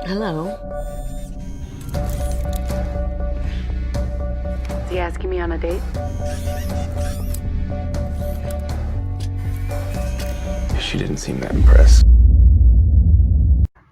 Hello. Is he asking me on a date? She didn't seem that impressed.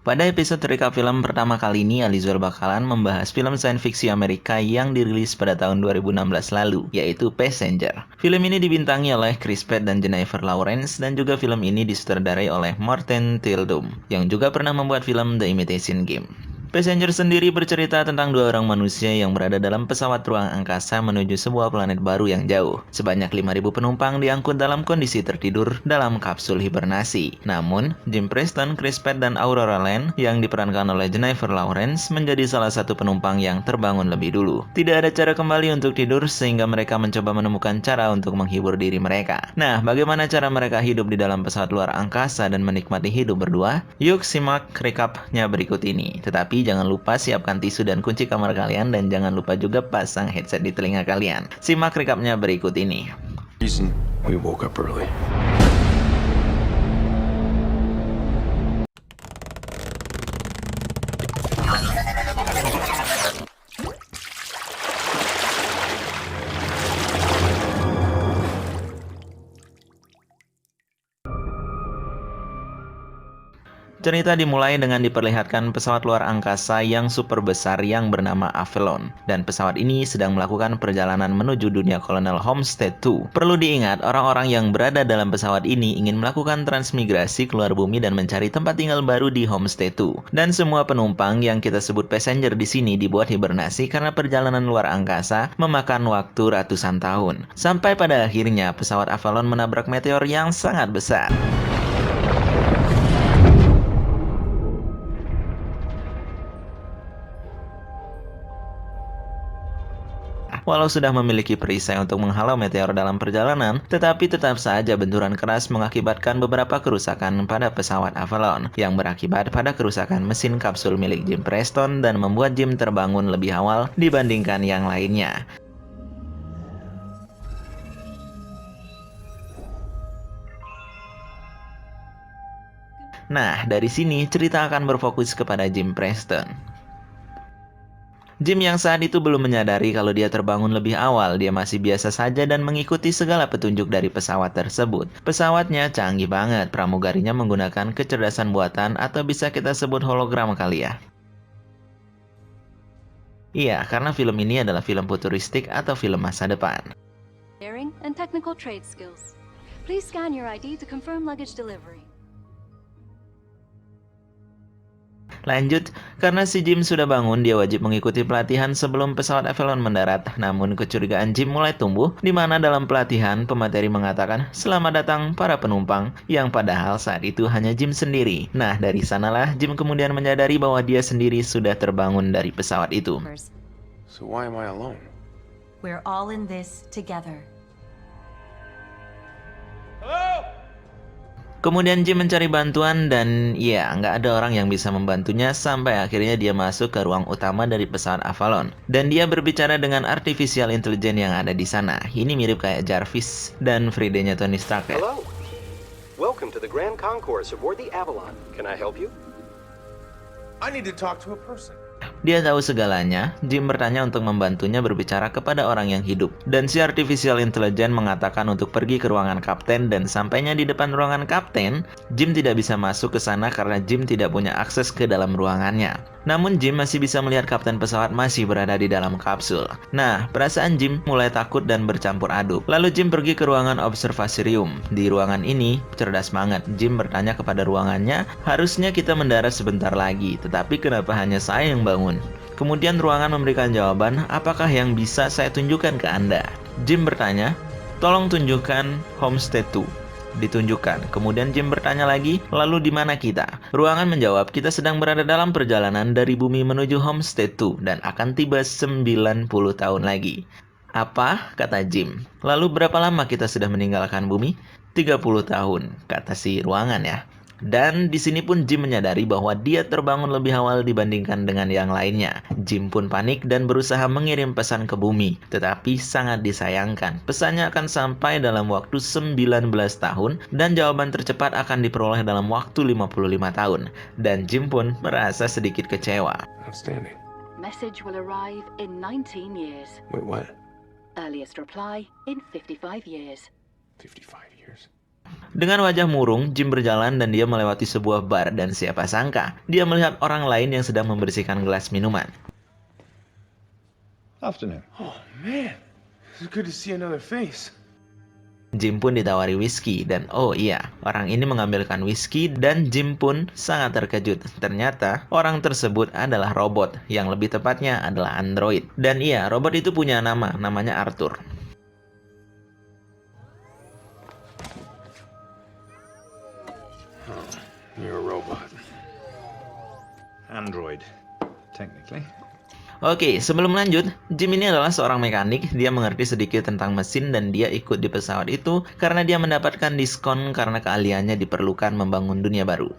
Pada episode recap film pertama kali ini, Alizur bakalan membahas film sains fiksi Amerika yang dirilis pada tahun 2016 lalu, yaitu Passenger. Film ini dibintangi oleh Chris Pratt dan Jennifer Lawrence, dan juga film ini disutradarai oleh Martin Tildum, yang juga pernah membuat film The Imitation Game. Passenger sendiri bercerita tentang dua orang manusia yang berada dalam pesawat ruang angkasa menuju sebuah planet baru yang jauh. Sebanyak 5.000 penumpang diangkut dalam kondisi tertidur dalam kapsul hibernasi. Namun, Jim Preston, Chris Pratt, dan Aurora Land yang diperankan oleh Jennifer Lawrence menjadi salah satu penumpang yang terbangun lebih dulu. Tidak ada cara kembali untuk tidur sehingga mereka mencoba menemukan cara untuk menghibur diri mereka. Nah, bagaimana cara mereka hidup di dalam pesawat luar angkasa dan menikmati hidup berdua? Yuk simak recapnya berikut ini. Tetapi jangan lupa siapkan tisu dan kunci kamar kalian, dan jangan lupa juga pasang headset di telinga kalian. Simak recapnya berikut ini. Reason we woke up early. Cerita dimulai dengan diperlihatkan pesawat luar angkasa yang super besar yang bernama Avalon. Dan pesawat ini sedang melakukan perjalanan menuju dunia kolonial Homestead 2. Perlu diingat, orang-orang yang berada dalam pesawat ini ingin melakukan transmigrasi keluar bumi dan mencari tempat tinggal baru di Homestead 2. Dan semua penumpang yang kita sebut passenger di sini dibuat hibernasi karena perjalanan luar angkasa memakan waktu ratusan tahun. Sampai pada akhirnya pesawat Avalon menabrak meteor yang sangat besar. Walau sudah memiliki perisai untuk menghalau meteor dalam perjalanan, tetapi tetap saja benturan keras mengakibatkan beberapa kerusakan pada pesawat Avalon, yang berakibat pada kerusakan mesin kapsul milik Jim Preston dan membuat Jim terbangun lebih awal dibandingkan yang lainnya. Nah, dari sini cerita akan berfokus kepada Jim Preston. Jim yang saat itu belum menyadari kalau dia terbangun lebih awal, dia masih biasa saja dan mengikuti segala petunjuk dari pesawat tersebut. Pesawatnya canggih banget, pramugarinya menggunakan kecerdasan buatan atau bisa kita sebut hologram kali ya. Iya, karena film ini adalah film futuristik atau film masa depan. Daring and technical trade skills. Please scan your ID to confirm luggage delivery. Lanjut, karena si Jim sudah bangun, dia wajib mengikuti pelatihan sebelum pesawat Avalon mendarat. Namun kecurigaan Jim mulai tumbuh, di mana dalam pelatihan pemateri mengatakan, "Selamat datang para penumpang," yang padahal saat itu hanya Jim sendiri. Nah, dari sanalah Jim kemudian menyadari bahwa dia sendiri sudah terbangun dari pesawat itu. So why am I alone? We're all in this together. Kemudian Jim mencari bantuan dan ya, nggak ada orang yang bisa membantunya sampai akhirnya dia masuk ke ruang utama dari pesawat Avalon. Dan dia berbicara dengan artificial intelligence yang ada di sana. Ini mirip kayak Jarvis dan Friday-nya Tony Stark ya. Hello. Welcome to the Grand Concourse aboard the Avalon. Can I help you? I need to talk to a person. Dia tahu segalanya. Jim bertanya untuk membantunya berbicara kepada orang yang hidup. Dan si artificial intelligence mengatakan untuk pergi ke ruangan kapten, dan sampainya di depan ruangan kapten, Jim tidak bisa masuk ke sana karena Jim tidak punya akses ke dalam ruangannya. Namun Jim masih bisa melihat kapten pesawat masih berada di dalam kapsul. Nah, perasaan Jim mulai takut dan bercampur aduk. Lalu Jim pergi ke ruangan observatorium. Di ruangan ini, cerdas banget. Jim bertanya kepada ruangannya, "Harusnya kita mendarat sebentar lagi, tetapi kenapa hanya saya yang bangun?" Kemudian ruangan memberikan jawaban, "Apakah yang bisa saya tunjukkan ke Anda?" Jim bertanya, "Tolong tunjukkan Homestead 2." Ditunjukkan. Kemudian Jim bertanya lagi, "Lalu di mana kita?" Ruangan menjawab, "Kita sedang berada dalam perjalanan dari bumi menuju Homestead 2 dan akan tiba 90 tahun lagi." "Apa?" kata Jim. "Lalu berapa lama kita sudah meninggalkan bumi?" 30 tahun, kata si ruangan ya. Dan di sini pun Jim menyadari bahwa dia terbangun lebih awal dibandingkan dengan yang lainnya. Jim pun panik dan berusaha mengirim pesan ke bumi. Tetapi sangat disayangkan, pesannya akan sampai dalam waktu 19 tahun dan jawaban tercepat akan diperoleh dalam waktu 55 tahun. Dan Jim pun merasa sedikit kecewa. Outstanding. Message will arrive in 19 years. Wait, what? Earliest reply in 55 years. 55 years. Dengan wajah murung, Jim berjalan dan dia melewati sebuah bar dan siapa sangka, dia melihat orang lain yang sedang membersihkan gelas minuman. Afternoon. Oh, man. It's good to see another face. Jim pun ditawari whisky dan oh iya, orang ini mengambilkan whisky dan Jim pun sangat terkejut. Ternyata orang tersebut adalah robot, yang lebih tepatnya adalah android. Dan iya, robot itu punya nama, namanya Arthur. You're a robot. Android, technically. Oke, sebelum lanjut, Jim ini adalah seorang mekanik. Dia mengerti sedikit tentang mesin dan dia ikut di pesawat itu karena dia mendapatkan diskon karena keahliannya diperlukan membangun dunia baru.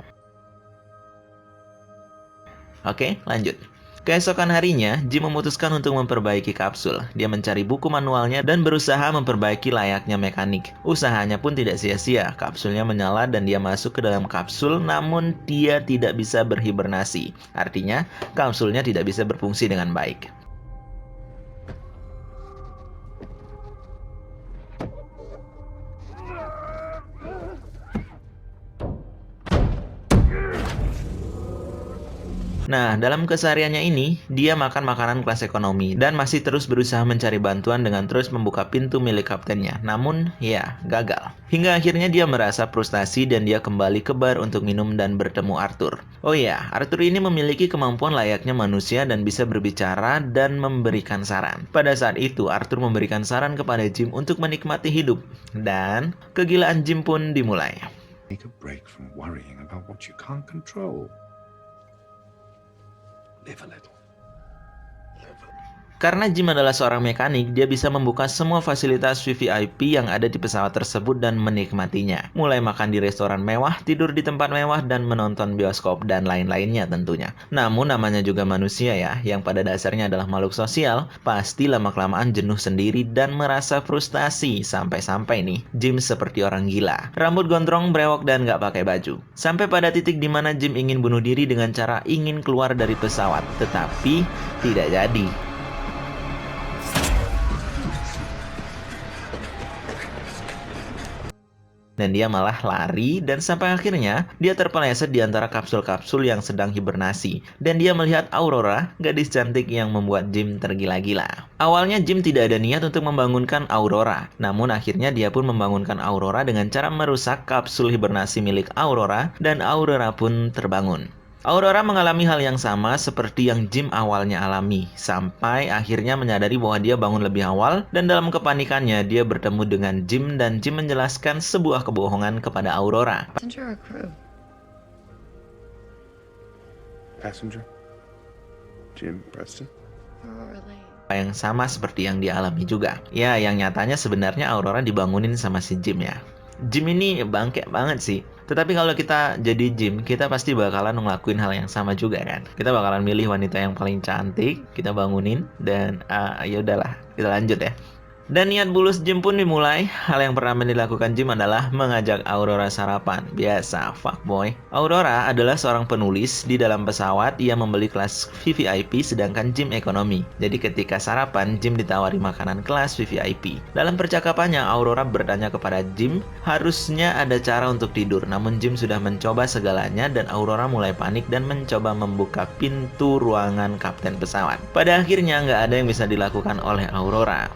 Oke, lanjut. Keesokan harinya, Jim memutuskan untuk memperbaiki kapsul. Dia mencari buku manualnya dan berusaha memperbaiki layaknya mekanik. Usahanya pun tidak sia-sia. Kapsulnya menyala dan dia masuk ke dalam kapsul, namun dia tidak bisa berhibernasi. Artinya, kapsulnya tidak bisa berfungsi dengan baik. Nah, dalam kesehariannya ini, dia makan makanan kelas ekonomi dan masih terus berusaha mencari bantuan dengan terus membuka pintu milik kaptennya. Namun, ya, gagal. Hingga akhirnya dia merasa frustasi dan dia kembali ke bar untuk minum dan bertemu Arthur. Oh ya, Arthur ini memiliki kemampuan layaknya manusia dan bisa berbicara dan memberikan saran. Pada saat itu, Arthur memberikan saran kepada Jim untuk menikmati hidup. Dan kegilaan Jim pun dimulai. Take a break from worrying about what you can't control. Live a little. Karena Jim adalah seorang mekanik, dia bisa membuka semua fasilitas VVIP yang ada di pesawat tersebut dan menikmatinya. Mulai makan di restoran mewah, tidur di tempat mewah, dan menonton bioskop dan lain-lainnya tentunya. Namun namanya juga manusia ya, yang pada dasarnya adalah makhluk sosial, pasti lama-kelamaan jenuh sendiri dan merasa frustasi. Sampai-sampai nih, Jim seperti orang gila. Rambut gondrong, brewok, dan gak pakai baju. Sampai pada titik di mana Jim ingin bunuh diri dengan cara ingin keluar dari pesawat. Tetapi, tidak jadi. Dan dia malah lari dan sampai akhirnya dia terpeleset di antara kapsul-kapsul yang sedang hibernasi. Dan dia melihat Aurora, gadis cantik yang membuat Jim tergila-gila. Awalnya Jim tidak ada niat untuk membangunkan Aurora. Namun akhirnya dia pun membangunkan Aurora dengan cara merusak kapsul hibernasi milik Aurora dan Aurora pun terbangun. Aurora mengalami hal yang sama seperti yang Jim awalnya alami, sampai akhirnya menyadari bahwa dia bangun lebih awal dan dalam kepanikannya dia bertemu dengan Jim dan Jim menjelaskan sebuah kebohongan kepada Aurora. Passenger or crew? Passenger? Jim Preston? Aurora Lane. Yang sama seperti yang dia alami juga. Ya, yang nyatanya sebenarnya Aurora dibangunin sama si Jim ya. Jim ini bangke banget sih. Tetapi kalau kita jadi Jim, kita pasti bakalan ngelakuin hal yang sama juga kan. Kita bakalan milih wanita yang paling cantik, kita bangunin, dan ya udahlah, kita lanjut ya. Dan niat bulus Jim pun dimulai. Hal yang pertama dilakukan Jim adalah mengajak Aurora sarapan. Biasa, fuckboy. Aurora adalah seorang penulis di dalam pesawat. Ia membeli kelas VVIP sedangkan Jim ekonomi. Jadi ketika sarapan, Jim ditawari makanan kelas VVIP. Dalam percakapannya, Aurora bertanya kepada Jim, harusnya ada cara untuk tidur. Namun Jim sudah mencoba segalanya dan Aurora mulai panik dan mencoba membuka pintu ruangan kapten pesawat. Pada akhirnya nggak ada yang bisa dilakukan oleh Aurora.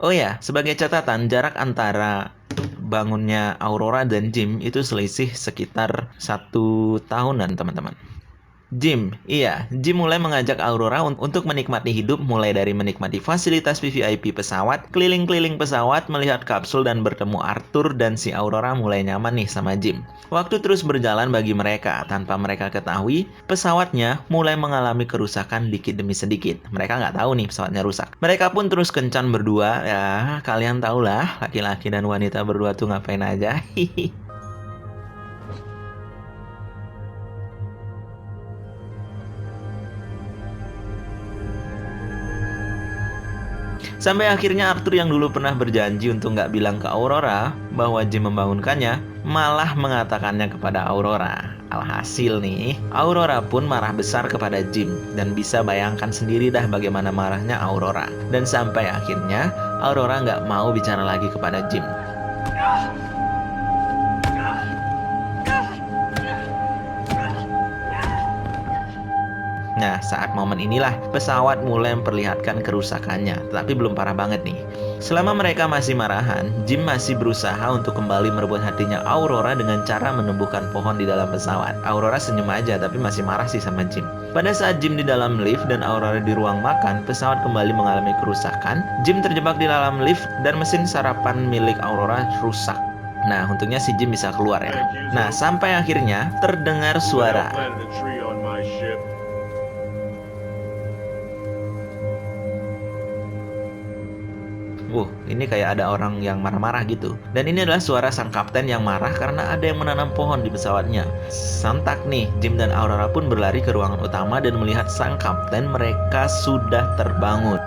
Oh ya, sebagai catatan, jarak antara bangunnya Aurora dan Jim itu selisih sekitar 1 tahunan, teman-teman. Jim mulai mengajak Aurora untuk menikmati hidup, mulai dari menikmati fasilitas VVIP pesawat, keliling-keliling pesawat, melihat kapsul, dan bertemu Arthur, dan si Aurora mulai nyaman nih sama Jim. Waktu terus berjalan bagi mereka, tanpa mereka ketahui, pesawatnya mulai mengalami kerusakan dikit demi sedikit. Mereka nggak tahu nih pesawatnya rusak. Mereka pun terus kencan berdua, ya kalian tahulah laki-laki dan wanita berdua tuh ngapain aja. Sampai akhirnya Arthur yang dulu pernah berjanji untuk nggak bilang ke Aurora bahwa Jim membangunkannya, malah mengatakannya kepada Aurora. Alhasil nih, Aurora pun marah besar kepada Jim, dan bisa bayangkan sendiri dah bagaimana marahnya Aurora. Dan sampai akhirnya Aurora nggak mau bicara lagi kepada Jim. Nah, saat momen inilah pesawat mulai memperlihatkan kerusakannya, tetapi belum parah banget nih. Selama mereka masih marahan, Jim masih berusaha untuk kembali merebut hatinya Aurora dengan cara menumbuhkan pohon di dalam pesawat. Aurora senyum aja, tapi masih marah sih sama Jim. Pada saat Jim di dalam lift dan Aurora di ruang makan, pesawat kembali mengalami kerusakan. Jim terjebak di dalam lift dan mesin sarapan milik Aurora rusak. Nah, untungnya si Jim bisa keluar ya. Nah, sampai akhirnya terdengar suara. Ini kayak ada orang yang marah-marah gitu. Dan ini adalah suara sang kapten yang marah karena ada yang menanam pohon di pesawatnya. Sontak nih, Jim dan Aurora pun berlari ke ruangan utama dan melihat sang kapten mereka sudah terbangun.